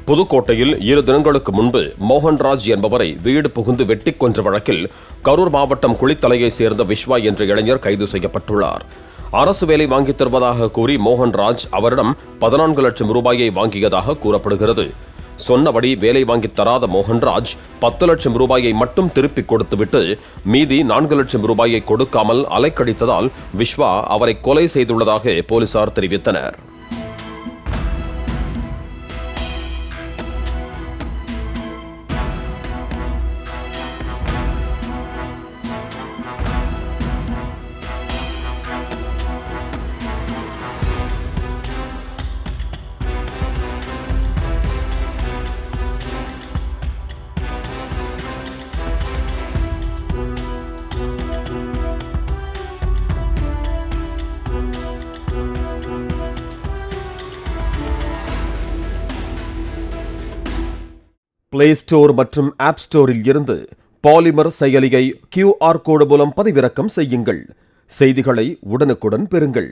புதுக்கோட்டையில் 2 தினங்களுக்கு முன்பு மோகன்ராஜ் என்பவரை வீடு புகுந்து வெட்டிக் கொன்ற வழக்கில் கரூர் மாவட்டம் குளித்தலையைச் சேர்ந்த விஸ்வா என்ற இளைஞர் கைது செய்யப்பட்டுள்ளார். அரசு வேலை வாங்கித் தருவதாக கூறி மோகன்ராஜ் அவரிடம் 14 லட்சம் ரூபாயை வாங்கியதாக கூறப்படுகிறது. சொன்னபடி வேலை வாங்கித் தராத மோகன்ராஜ் 10 லட்சம் ரூபாயை மட்டும் திருப்பிக் கொடுத்துவிட்டு மீதி 4 லட்சம் ரூபாயை கொடுக்காமல் அலைக்கழித்ததால் விஸ்வா அவரை கொலை செய்துள்ளதாக போலீசார் தெரிவித்தனர். பிளே ஸ்டோர் மற்றும் ஆப் ஸ்டோரில் இருந்து பாலிமர் செயலியை QR கோடு மூலம் பதிவிறக்கம் செய்யுங்கள். செய்திகளை உடனுக்குடன் பெறுங்கள்.